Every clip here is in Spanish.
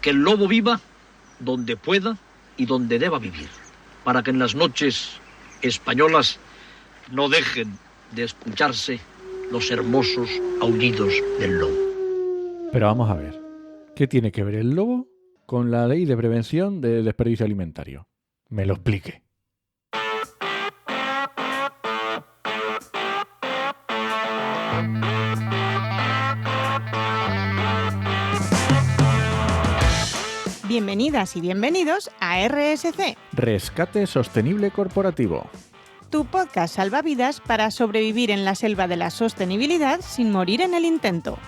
Que el lobo viva donde pueda y donde deba vivir, para que en las noches españolas no dejen de escucharse los hermosos aullidos del lobo. Pero vamos a ver, ¿qué tiene que ver el lobo con la ley de prevención del desperdicio alimentario? Me lo explique. Bienvenidas y bienvenidos a RSC, Rescate Sostenible Corporativo. tu podcast salvavidas para sobrevivir en la selva de la sostenibilidad sin morir en el intento.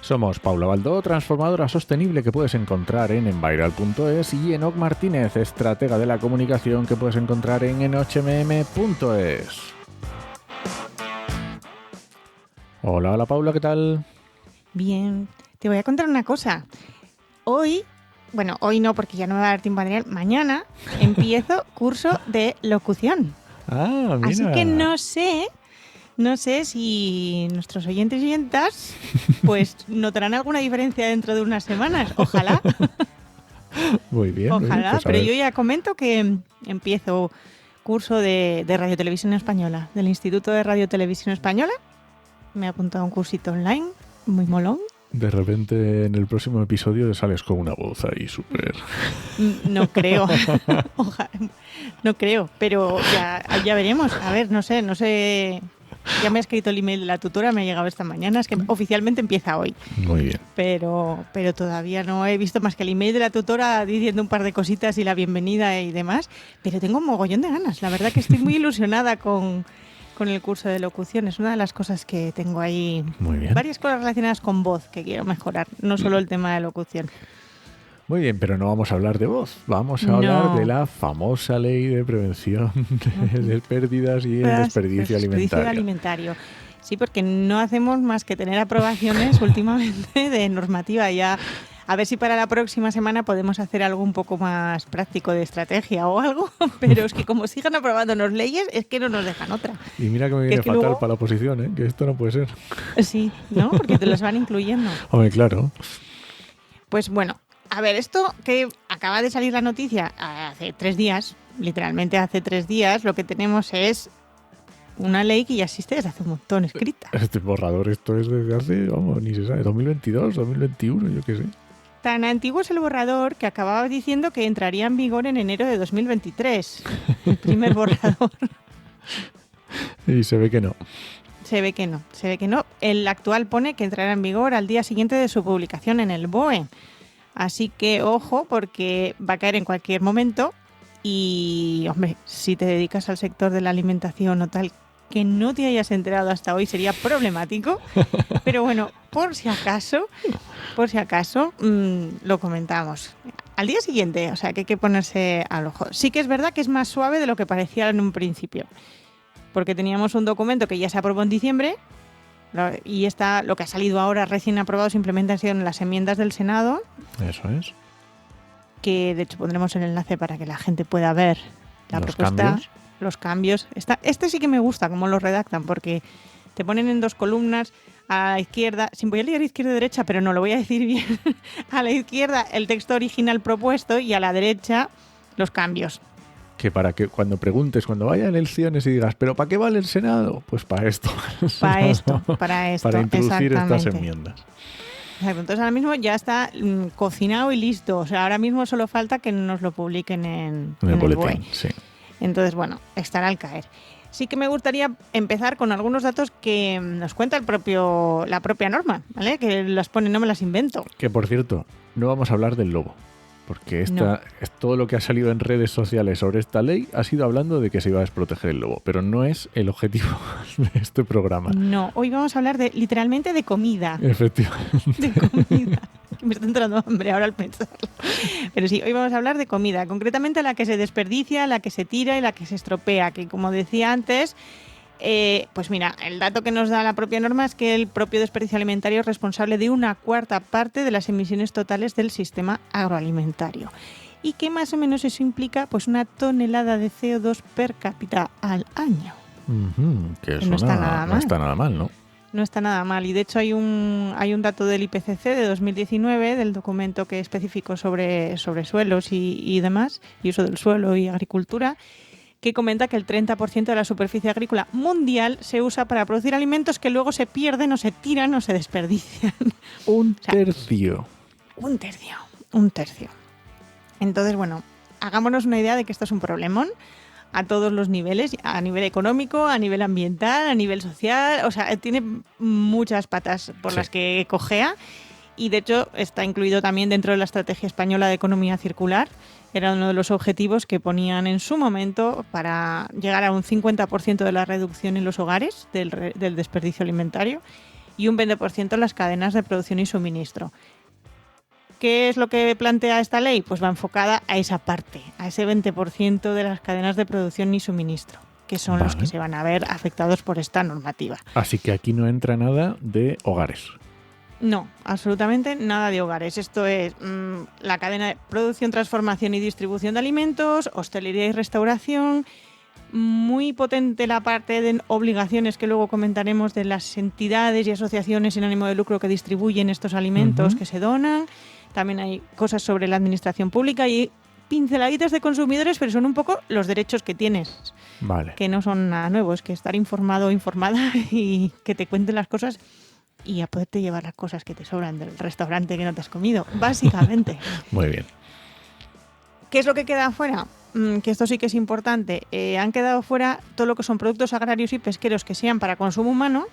Somos Paula Baldó, transformadora sostenible que puedes encontrar en enviral.es, y Enoc Martínez, estratega de la comunicación que puedes encontrar en enochmm.es. Hola Paula, ¿qué tal? Bien, te voy a contar una cosa. Hoy no porque ya no me va a dar tiempo, Adrián, mañana empiezo curso de locución. Ah, mira. Así que no sé si nuestros oyentes y oyentas pues notarán alguna diferencia dentro de unas semanas. Ojalá. Muy bien. Ojalá, pues pero yo ya comento que empiezo curso de Radio Televisión Española, del Instituto de Radio Televisión Española. Me he apuntado a un cursito online, muy molón. De repente en el próximo episodio sales con una voz ahí súper... No creo. Ojalá, no creo, pero ya veremos. A ver, no sé. Ya me ha escrito el email de la tutora, me ha llegado esta mañana, es que oficialmente empieza hoy. Muy bien. Pero todavía no he visto más que el email de la tutora diciendo un par de cositas y la bienvenida y demás. Pero tengo un mogollón de ganas. La verdad que estoy muy ilusionada con el curso de locución. Es una de las cosas que tengo ahí. Muy bien. Varias cosas relacionadas con voz que quiero mejorar, no solo el tema de locución. Muy bien, pero no vamos a hablar de voz. Vamos a hablar de la famosa ley de prevención de pérdidas y el desperdicio alimentario. Sí, porque no hacemos más que tener aprobaciones últimamente de normativa. Ya a ver si para la próxima semana podemos hacer algo un poco más práctico de estrategia o algo, pero es que como sigan aprobándonos leyes, es que no nos dejan otra. Y mira que me viene fatal luego... para la oposición, ¿eh? Que esto no puede ser. Sí, ¿no? Porque te los van incluyendo. Hombre, claro. Pues bueno, a ver, esto que acaba de salir la noticia hace 3 días, literalmente hace 3 días, lo que tenemos es una ley que ya existe desde hace un montón escrita. Este borrador, esto es desde hace, vamos, ni se sabe, 2022, 2021, yo qué sé. Tan antiguo es el borrador que acababa diciendo que entraría en vigor en enero de 2023. El primer borrador. Y se ve que no. Se ve que no. El actual pone que entrará en vigor al día siguiente de su publicación en el BOE. Así que ojo, porque va a caer en cualquier momento. Y, hombre, si te dedicas al sector de la alimentación o tal, que no te hayas enterado hasta hoy sería problemático. Pero bueno, por si acaso, lo comentamos. Al día siguiente, o sea que hay que ponerse al ojo. Sí que es verdad que es más suave de lo que parecía en un principio. Porque teníamos un documento que ya se aprobó en diciembre y lo que ha salido ahora recién aprobado simplemente han sido las enmiendas del Senado. Eso es. Que de hecho pondremos el enlace para que la gente pueda ver la propuesta, los cambios. Este sí que me gusta cómo lo redactan, porque te ponen en 2 columnas, a la izquierda, voy a leer izquierda y derecha, pero no lo voy a decir bien, a la izquierda el texto original propuesto y a la derecha los cambios. Que para que cuando preguntes, cuando vaya a elecciones y digas, ¿pero para qué vale el Senado? Pues para esto. Para esto. Para introducir estas enmiendas. Exacto. Entonces ahora mismo ya está cocinado y listo. O sea, ahora mismo solo falta que nos lo publiquen en el boletín. BOE. Sí. Entonces, bueno, estará al caer. Sí que me gustaría empezar con algunos datos que nos cuenta la propia norma, ¿vale? Que las pone, no me las invento. Que por cierto, no vamos a hablar del lobo. Porque es todo lo que ha salido en redes sociales sobre esta ley ha sido hablando de que se iba a desproteger el lobo, pero no es el objetivo de este programa. No, hoy vamos a hablar literalmente de comida. Efectivamente. De comida. Me está entrando hambre ahora al pensarlo. Pero sí, hoy vamos a hablar de comida, concretamente la que se desperdicia, la que se tira y la que se estropea, que como decía antes... pues mira, el dato que nos da la propia norma es que el propio desperdicio alimentario es responsable de 1/4 parte de las emisiones totales del sistema agroalimentario. Y que más o menos eso implica pues 1 tonelada de CO2 per cápita al año. Que no está nada mal. No está nada mal, ¿no? No está nada mal. Y de hecho hay un dato del IPCC de 2019, del documento que especificó sobre suelos y demás, y uso del suelo y agricultura, que comenta que el 30% de la superficie agrícola mundial se usa para producir alimentos que luego se pierden o se tiran o se desperdician. Un tercio. Un tercio. Entonces, bueno, hagámonos una idea de que esto es un problemón a todos los niveles, a nivel económico, a nivel ambiental, a nivel social. O sea, tiene muchas patas por las que cojea, y de hecho está incluido también dentro de la Estrategia Española de Economía Circular. Era uno de los objetivos que ponían en su momento para llegar a un 50% de la reducción en los hogares del desperdicio alimentario y un 20% en las cadenas de producción y suministro. ¿Qué es lo que plantea esta ley? Pues va enfocada a esa parte, a ese 20% de las cadenas de producción y suministro, que son los que se van a ver afectados por esta normativa. Así que aquí no entra nada de hogares. No, absolutamente nada de hogares. Esto es la cadena de producción, transformación y distribución de alimentos, hostelería y restauración. Muy potente la parte de obligaciones que luego comentaremos de las entidades y asociaciones sin ánimo de lucro que distribuyen estos alimentos que se donan. También hay cosas sobre la administración pública y pinceladitas de consumidores, pero son un poco los derechos que tienes. Vale. Que no son nada nuevos, que estar informado o informada y que te cuenten las cosas y a poderte llevar las cosas que te sobran del restaurante que no te has comido, básicamente. Muy bien. ¿Qué es lo que queda fuera? Que esto sí que es importante. Han quedado fuera todo lo que son productos agrarios y pesqueros que sean para consumo humano,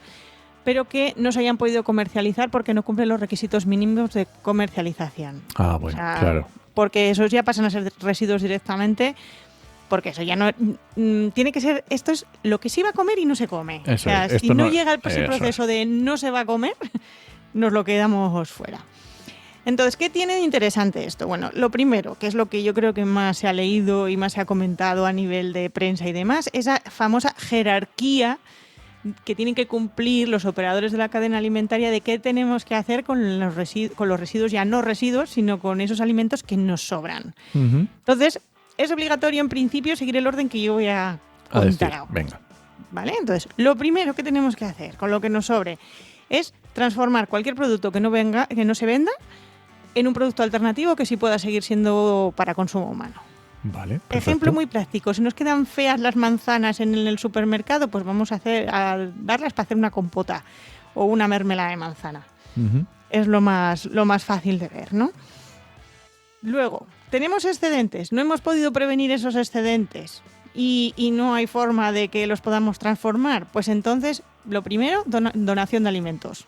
pero que no se hayan podido comercializar porque no cumplen los requisitos mínimos de comercialización. Ah, bueno, claro. Porque esos ya pasan a ser residuos directamente, porque eso ya no... tiene que ser... Esto es lo que se iba a comer y no se come. Eso, o sea, si no llega el proceso de no se va a comer, nos lo quedamos fuera. Entonces, ¿qué tiene de interesante esto? Bueno, lo primero, que es lo que yo creo que más se ha leído y más se ha comentado a nivel de prensa y demás, esa famosa jerarquía que tienen que cumplir los operadores de la cadena alimentaria de qué tenemos que hacer con los residuos, ya no residuos, sino con esos alimentos que nos sobran. Entonces, es obligatorio en principio seguir el orden que yo voy a contar ahora. Venga. ¿Vale? Entonces, lo primero que tenemos que hacer con lo que nos sobre es transformar cualquier producto que no se venda en un producto alternativo que sí pueda seguir siendo para consumo humano. Vale. Perfecto. Ejemplo muy práctico. Si nos quedan feas las manzanas en el supermercado, pues vamos a darlas para hacer una compota o una mermelada de manzana. Es lo más fácil de ver, ¿no? Luego, tenemos excedentes. No hemos podido prevenir esos excedentes y no hay forma de que los podamos transformar. Pues entonces, lo primero, donación de alimentos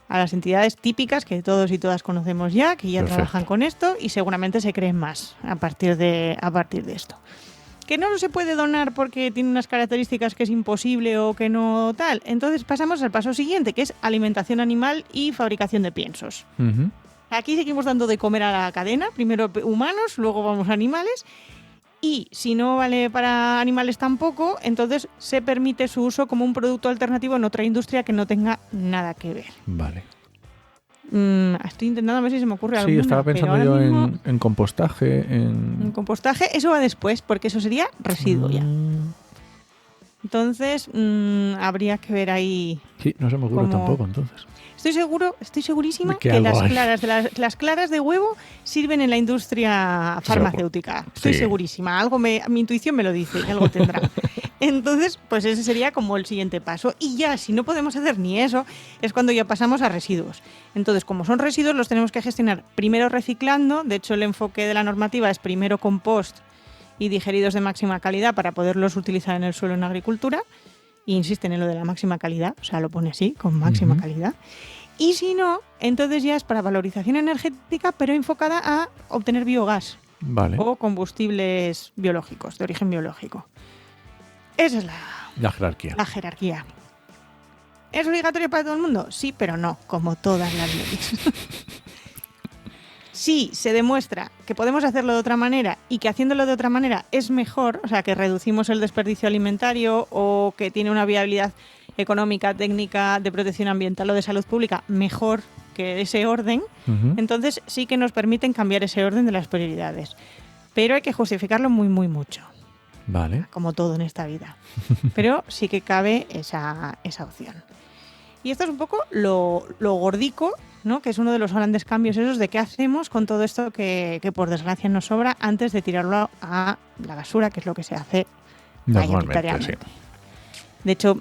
a las entidades típicas que todos y todas conocemos ya, que ya trabajan con esto y seguramente se creen más a partir de esto. Que no se puede donar porque tiene unas características que es imposible o que no tal. Entonces pasamos al paso siguiente, que es alimentación animal y fabricación de piensos. Aquí seguimos dando de comer a la cadena, primero humanos, luego vamos a animales. Y si no vale para animales tampoco, entonces se permite su uso como un producto alternativo en otra industria que no tenga nada que ver. Vale. Estoy intentando a ver si se me ocurre alguna. Sí, estaba pensando yo mismo, en compostaje. En compostaje, eso va después, porque eso sería residuo ya. Entonces, habría que ver ahí. Sí, no se me ocurre tampoco, entonces. Estoy segurísima que las claras de huevo sirven en la industria farmacéutica. Estoy segurísima. Mi intuición me lo dice, que algo tendrá. Entonces, pues ese sería como el siguiente paso. Y ya, si no podemos hacer ni eso, es cuando ya pasamos a residuos. Entonces, como son residuos, los tenemos que gestionar primero reciclando. De hecho, el enfoque de la normativa es primero compost y digeridos de máxima calidad para poderlos utilizar en el suelo en agricultura. Y insisten en lo de la máxima calidad, o sea, lo pone así, con máxima calidad. Y si no, entonces ya es para valorización energética, pero enfocada a obtener biogás. Vale. O combustibles biológicos, de origen biológico. Esa es la jerarquía. La jerarquía. ¿Es obligatorio para todo el mundo? Sí, pero no, como todas las leyes. Si se demuestra que podemos hacerlo de otra manera y que haciéndolo de otra manera es mejor, o sea, que reducimos el desperdicio alimentario o que tiene una viabilidad económica, técnica, de protección ambiental o de salud pública mejor que ese orden, entonces sí que nos permiten cambiar ese orden de las prioridades. Pero hay que justificarlo muy, muy mucho. Vale. Como todo en esta vida. Pero sí que cabe esa opción. Y esto es un poco lo gordico, ¿no? Que es uno de los grandes cambios esos de qué hacemos con todo esto que por desgracia nos sobra antes de tirarlo a la basura, que es lo que se hace Normalmente, sí. De hecho,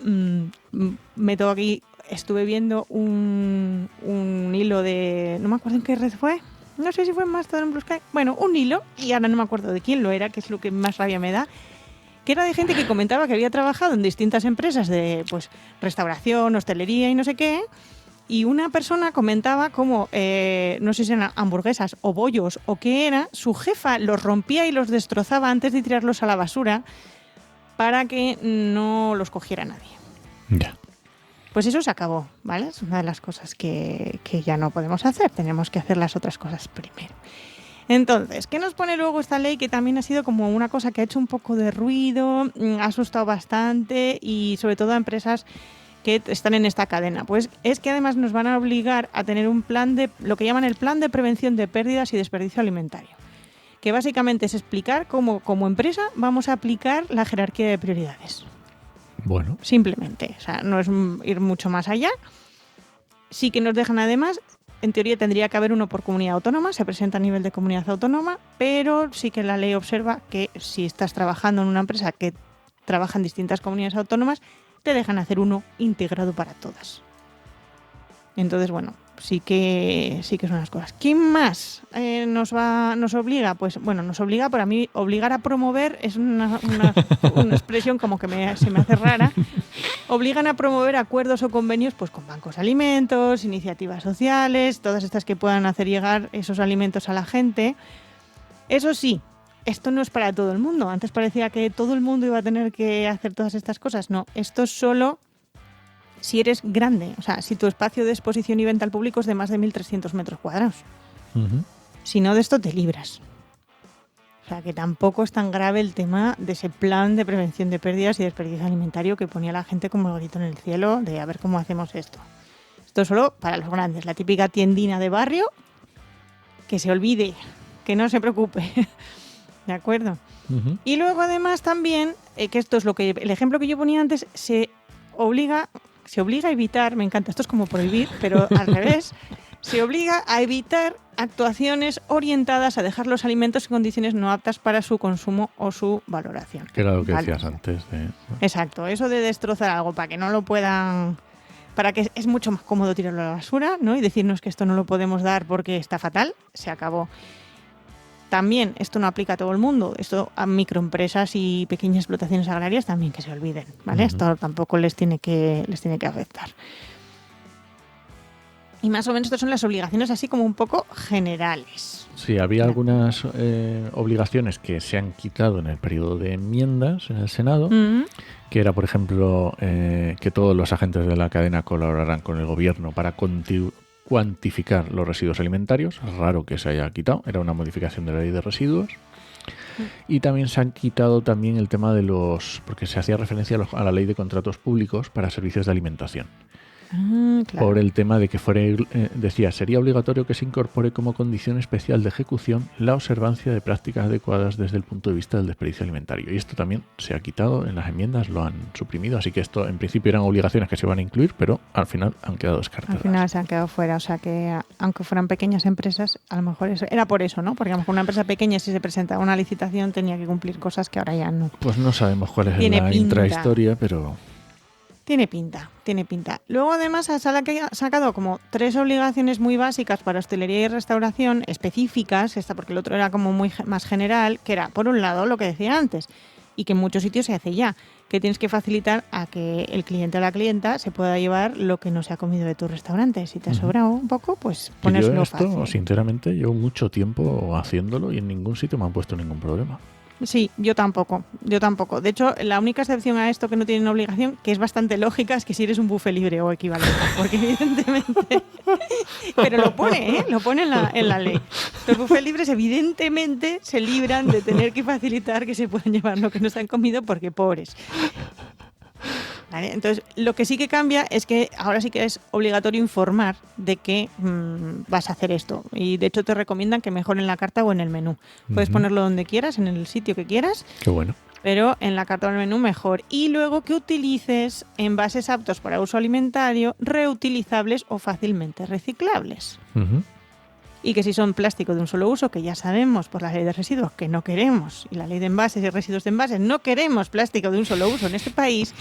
meto aquí, estuve viendo un hilo de... No me acuerdo en qué red fue. No sé si fue en Mastodon, Blue Sky. Bueno, un hilo, y ahora no me acuerdo de quién lo era, que es lo que más rabia me da, que era de gente que comentaba que había trabajado en distintas empresas de pues restauración, hostelería y no sé qué, y una persona comentaba cómo, no sé si eran hamburguesas o bollos o qué era, su jefa los rompía y los destrozaba antes de tirarlos a la basura para que no los cogiera nadie. Ya. Pues eso se acabó, ¿vale? Es una de las cosas que ya no podemos hacer. Tenemos que hacer las otras cosas primero. Entonces, ¿qué nos pone luego esta ley? Que también ha sido como una cosa que ha hecho un poco de ruido, ha asustado bastante y sobre todo a empresas que están en esta cadena. Pues es que además nos van a obligar a tener un plan de, lo que llaman el plan de prevención de pérdidas y desperdicio alimentario, que básicamente es explicar cómo como empresa vamos a aplicar la jerarquía de prioridades. Bueno. Simplemente, o sea, no es ir mucho más allá. Sí que nos dejan además, en teoría tendría que haber uno por comunidad autónoma, se presenta a nivel de comunidad autónoma, pero sí que la ley observa que si estás trabajando en una empresa que trabaja en distintas comunidades autónomas, te dejan hacer uno integrado para todas. Entonces, bueno, sí que son las cosas. ¿Quién más nos obliga? Pues bueno, nos obliga, para mí, obligar a promover es una expresión como que se me hace rara. Obligan a promover acuerdos o convenios pues con bancos de alimentos, iniciativas sociales, todas estas que puedan hacer llegar esos alimentos a la gente. Eso sí, esto no es para todo el mundo. Antes parecía que todo el mundo iba a tener que hacer todas estas cosas. No, esto es solo si eres grande, o sea, si tu espacio de exposición y venta al público es de más de 1.300 metros cuadrados. Uh-huh. Si no, de esto te libras. O sea, que tampoco es tan grave el tema de ese plan de prevención de pérdidas y desperdicio alimentario que ponía la gente como el grito en el cielo de a ver cómo hacemos esto. Esto es solo para los grandes, la típica tiendina de barrio, que se olvide, que no se preocupe. ¿De acuerdo? Uh-huh. Y luego además también, que esto es el ejemplo que yo ponía antes, se obliga a evitar, me encanta, esto es como prohibir, pero al revés, se obliga a evitar actuaciones orientadas a dejar los alimentos en condiciones no aptas para su consumo o su valoración. Que era lo que ¿vale? decías antes. Exacto, eso de destrozar algo para que no lo puedan, para que es mucho más cómodo tirarlo a la basura, ¿no? Y decirnos que esto no lo podemos dar porque está fatal, se acabó. También, esto no aplica a todo el mundo, esto a microempresas y pequeñas explotaciones agrarias también que se olviden, ¿vale? Uh-huh. Esto tampoco les tiene que afectar. Y más o menos estas son las obligaciones así como un poco generales. Sí, había algunas obligaciones que se han quitado en el periodo de enmiendas en el Senado, uh-huh. que era, por ejemplo, que todos los agentes de la cadena colaborarán con el gobierno para cuantificar los residuos alimentarios. Es raro que se haya quitado, era una modificación de la ley de residuos. Y también se han quitado también el tema de porque se hacía referencia a la ley de contratos públicos para servicios de alimentación. Claro. Por el tema de que decía, sería obligatorio que se incorpore como condición especial de ejecución la observancia de prácticas adecuadas desde el punto de vista del desperdicio alimentario. Y esto también se ha quitado en las enmiendas, lo han suprimido, así que esto en principio eran obligaciones que se van a incluir, pero al final han quedado descartadas. Al final se han quedado fuera, o sea que aunque fueran pequeñas empresas, a lo mejor eso era por eso, ¿no? Porque a lo mejor una empresa pequeña, si se presentaba una licitación, tenía que cumplir cosas que ahora ya no. Pues no sabemos cuál es la intrahistoria, pero... Tiene pinta. Luego además ha sacado como 3 obligaciones muy básicas para hostelería y restauración específicas, porque el otro era como muy más general, que era, por un lado, lo que decía antes, y que en muchos sitios se hace ya, que tienes que facilitar a que el cliente o la clienta se pueda llevar lo que no se ha comido de tu restaurante. Si te ha sobrado un poco, pues ponérselo fácil. Yo sinceramente, llevo mucho tiempo haciéndolo y en ningún sitio me han puesto ningún problema. Sí, yo tampoco. De hecho, la única excepción a esto que no tienen obligación, que es bastante lógica, es que si eres un buffet libre o equivalente, porque evidentemente... Pero lo pone en la ley. Los buffets libres evidentemente se libran de tener que facilitar que se puedan llevar lo que no se han comido porque pobres. ¿Vale? Entonces, lo que sí que cambia es que ahora sí que es obligatorio informar de que vas a hacer esto. Y de hecho te recomiendan que mejor en la carta o en el menú. Puedes ponerlo donde quieras, en el sitio que quieras. Qué bueno. Pero en la carta o en el menú mejor. Y luego que utilices envases aptos para uso alimentario, reutilizables o fácilmente reciclables. Y que si son plástico de un solo uso, que ya sabemos por la ley de residuos que no queremos, y la ley de envases y residuos de envases, no queremos plástico de un solo uso en este país,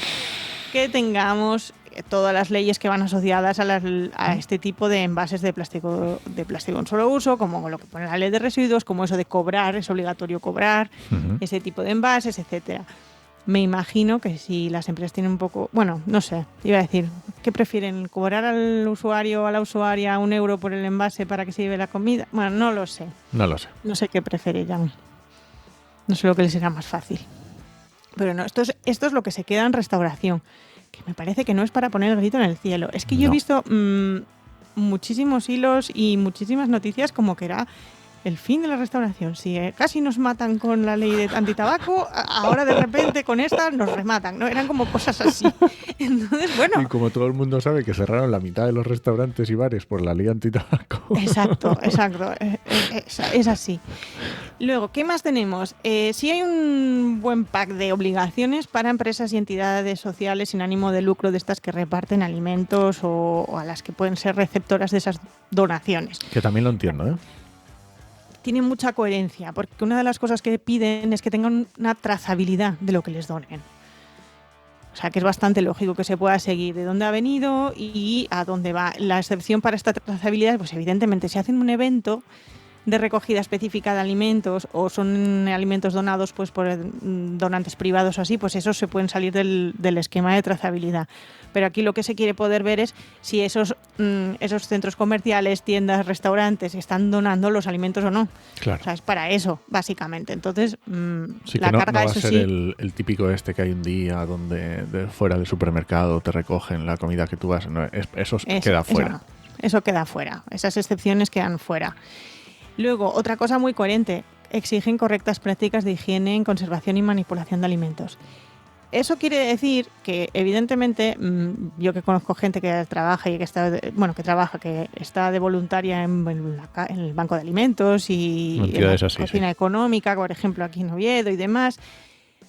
que tengamos todas las leyes que van asociadas a este tipo de envases de plástico de un solo uso, como lo que pone la ley de residuos, como eso de cobrar, es obligatorio cobrar ese tipo de envases, etcétera. Me imagino que si las empresas tienen un poco... Bueno, no sé, iba a decir, ¿qué prefieren? ¿Cobrar al usuario o a la usuaria €1 por el envase para que se lleve la comida? Bueno, no lo sé. No lo sé. No sé qué preferirán. No sé lo que les será más fácil. Pero no, esto es lo que se queda en restauración, que me parece que no es para poner el grito en el cielo. Es que yo he visto muchísimos hilos y muchísimas noticias como que era el fin de la restauración. Si casi nos matan con la ley de antitabaco, ahora de repente con esta nos rematan, ¿no? Eran como cosas así. Entonces, bueno. Y como todo el mundo sabe que cerraron la mitad de los restaurantes y bares por la ley antitabaco. Exacto. Es así. Luego, ¿qué más tenemos? Sí hay un buen pack de obligaciones para empresas y entidades sociales sin ánimo de lucro de estas que reparten alimentos o a las que pueden ser receptoras de esas donaciones. Que también lo entiendo, ¿eh? Tiene mucha coherencia, porque una de las cosas que piden es que tengan una trazabilidad de lo que les donen. O sea, que es bastante lógico que se pueda seguir de dónde ha venido y a dónde va. La excepción para esta trazabilidad, pues evidentemente, si hacen un evento de recogida específica de alimentos o son alimentos donados pues por donantes privados o así, pues esos se pueden salir del esquema de trazabilidad. Pero aquí lo que se quiere poder ver es si esos centros comerciales, tiendas, restaurantes están donando los alimentos o no. Claro. O sea, es para eso, básicamente. Entonces, sí, la que no carga, va a eso ser sí. el típico que hay un día donde fuera del supermercado te recogen la comida que tú vas. No, eso queda fuera. Eso queda fuera. Esas excepciones quedan fuera. Luego, otra cosa muy coherente, exigen correctas prácticas de higiene en conservación y manipulación de alimentos. Eso quiere decir que, evidentemente, yo que conozco gente que trabaja y que está de voluntaria en el Banco de Alimentos y en la cocina económica, por ejemplo, aquí en Oviedo y demás,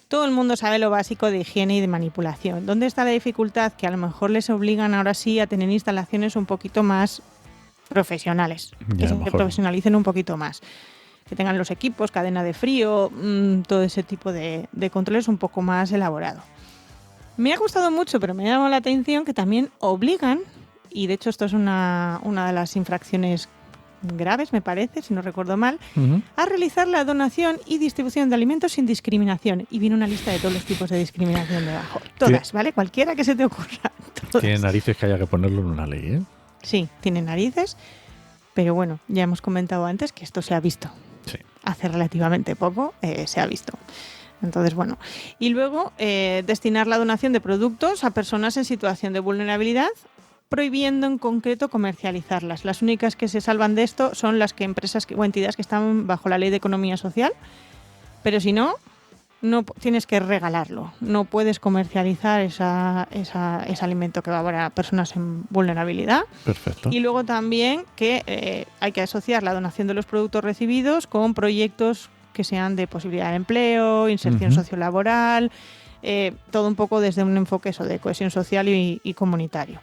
todo el mundo sabe lo básico de higiene y de manipulación. ¿Dónde está la dificultad? Que a lo mejor les obligan ahora sí a tener instalaciones un poquito más profesionales, que se profesionalicen un poquito más, que tengan los equipos, cadena de frío, todo ese tipo de controles un poco más elaborado. Me ha gustado mucho, pero me ha llamado la atención que también obligan, y de hecho esto es una de las infracciones graves, me parece, si no recuerdo mal, a realizar la donación y distribución de alimentos sin discriminación. Y viene una lista de todos los tipos de discriminación debajo. Todas, ¿sí? ¿Vale? Cualquiera que se te ocurra. Todas. Tiene narices que haya que ponerlo en una ley, ¿eh? Sí, tiene narices, pero bueno, ya hemos comentado antes que esto se ha visto. Sí. Hace relativamente poco se ha visto. Entonces, bueno. Y luego, destinar la donación de productos a personas en situación de vulnerabilidad, prohibiendo en concreto comercializarlas. Las únicas que se salvan de esto son las empresas o entidades que están bajo la Ley de Economía Social, pero si no tienes que regalarlo. No puedes comercializar ese alimento que va para personas en vulnerabilidad. Perfecto. Y luego también que hay que asociar la donación de los productos recibidos con proyectos que sean de posibilidad de empleo, inserción sociolaboral, todo un poco desde un enfoque de cohesión social y comunitario.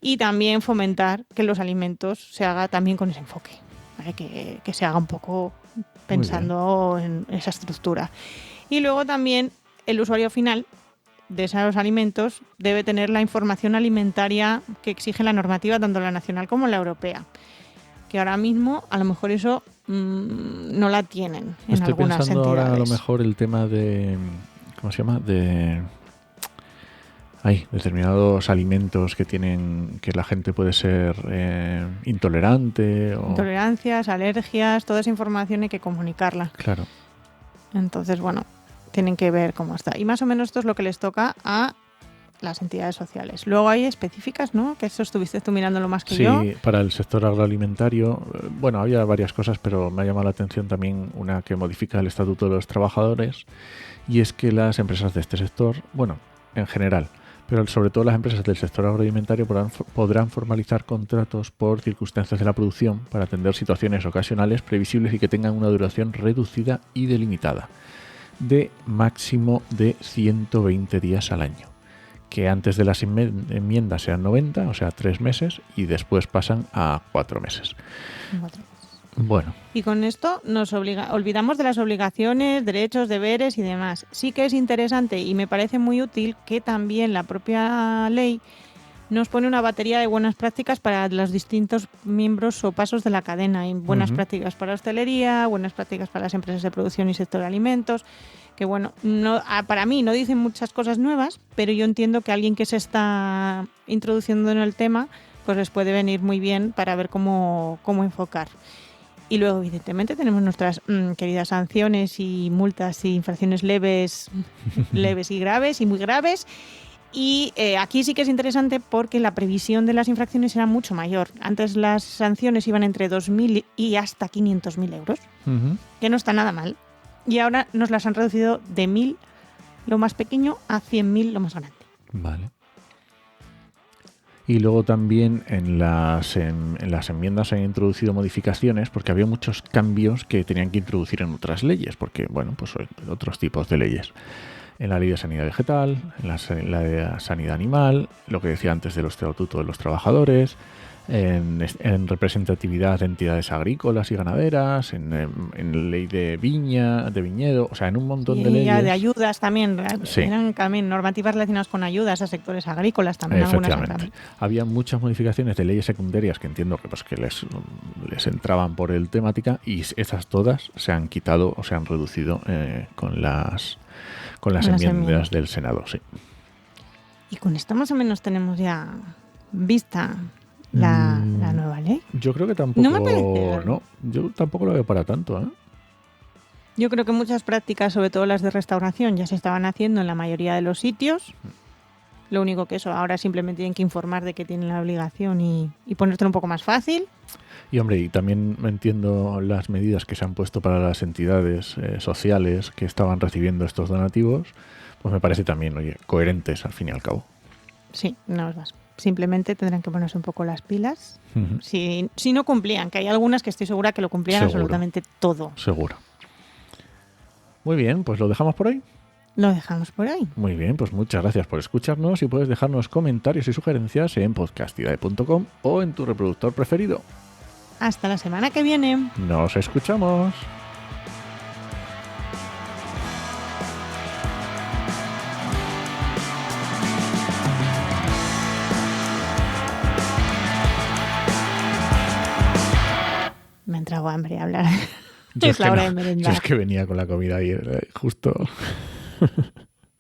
Y también fomentar que los alimentos se haga también con ese enfoque, ¿vale? Que se haga un poco pensando en esa estructura. Y luego también el usuario final de esos alimentos debe tener la información alimentaria que exige la normativa, tanto la nacional como la europea. Que ahora mismo a lo mejor eso no la tienen en algunas entidades. Estoy pensando ahora a lo mejor el tema de... ¿Cómo se llama? Hay determinados alimentos que la gente puede ser intolerante. Intolerancias, alergias, toda esa información hay que comunicarla. Claro. Entonces, bueno, tienen que ver cómo está. Y más o menos esto es lo que les toca a las entidades sociales. Luego hay específicas, ¿no? Que eso estuviste tú mirándolo más que yo. Sí, para el sector agroalimentario, bueno, había varias cosas, pero me ha llamado la atención también una que modifica el Estatuto de los Trabajadores, y es que las empresas de este sector, bueno, en general, Pero sobre todo las empresas del sector agroalimentario podrán formalizar contratos por circunstancias de la producción para atender situaciones ocasionales previsibles y que tengan una duración reducida y delimitada, de máximo de 120 días al año, que antes de las enmiendas sean 90, o sea 3 meses, y después pasan a 4 meses. Bueno. Y con esto nos olvidamos de las obligaciones, derechos, deberes y demás. Sí que es interesante y me parece muy útil que también la propia ley nos pone una batería de buenas prácticas para los distintos miembros o pasos de la cadena. Hay buenas prácticas para hostelería, buenas prácticas para las empresas de producción y sector de alimentos, que bueno, para mí no dicen muchas cosas nuevas, pero yo entiendo que alguien que se está introduciendo en el tema, pues les puede venir muy bien para ver cómo enfocar. Y luego, evidentemente, tenemos nuestras queridas sanciones y multas y infracciones leves y graves y muy graves. Y aquí sí que es interesante porque la previsión de las infracciones era mucho mayor. Antes las sanciones iban entre 2.000 y hasta 500.000 euros, que no está nada mal. Y ahora nos las han reducido de 1.000, lo más pequeño, a 100.000, lo más grande. Vale. Y luego también en las enmiendas se han introducido modificaciones porque había muchos cambios que tenían que introducir en otras leyes, porque, bueno, pues otros tipos de leyes. En la ley de sanidad vegetal, en la de sanidad animal, lo que decía antes de los estatutos de los trabajadores, en representatividad de entidades agrícolas y ganaderas, en ley de viñedo, o sea, en un montón de leyes. De ayudas también, sí. Eran también normativas relacionadas con ayudas a sectores agrícolas también. Efectivamente. Había muchas modificaciones de leyes secundarias que entiendo que les entraban por el temática, y esas todas se han quitado o se han reducido con las enmiendas del Senado, sí. Y con esto más o menos tenemos ya vista la nueva ley. Yo creo que tampoco. No me parece. No, yo tampoco lo veo para tanto, ¿eh? Yo creo que muchas prácticas, sobre todo las de restauración, ya se estaban haciendo en la mayoría de los sitios. Lo único que ahora simplemente tienen que informar de que tienen la obligación y ponértelo un poco más fácil. Y hombre, y también entiendo las medidas que se han puesto para las entidades sociales que estaban recibiendo estos donativos, pues me parece también, coherentes al fin y al cabo. Sí, no es más. Simplemente tendrán que ponerse un poco las pilas. Si no cumplían, que hay algunas que estoy segura que lo cumplían absolutamente todo. Seguro. Muy bien, pues lo dejamos por ahí. Lo dejamos por ahí. Muy bien, pues muchas gracias por escucharnos y puedes dejarnos comentarios y sugerencias en podcastidae.com o en tu reproductor preferido. Hasta la semana que viene. Nos escuchamos. Me ha entrado hambre hablar. Es la hora de merendar. Yo es que venía con la comida ahí, justo.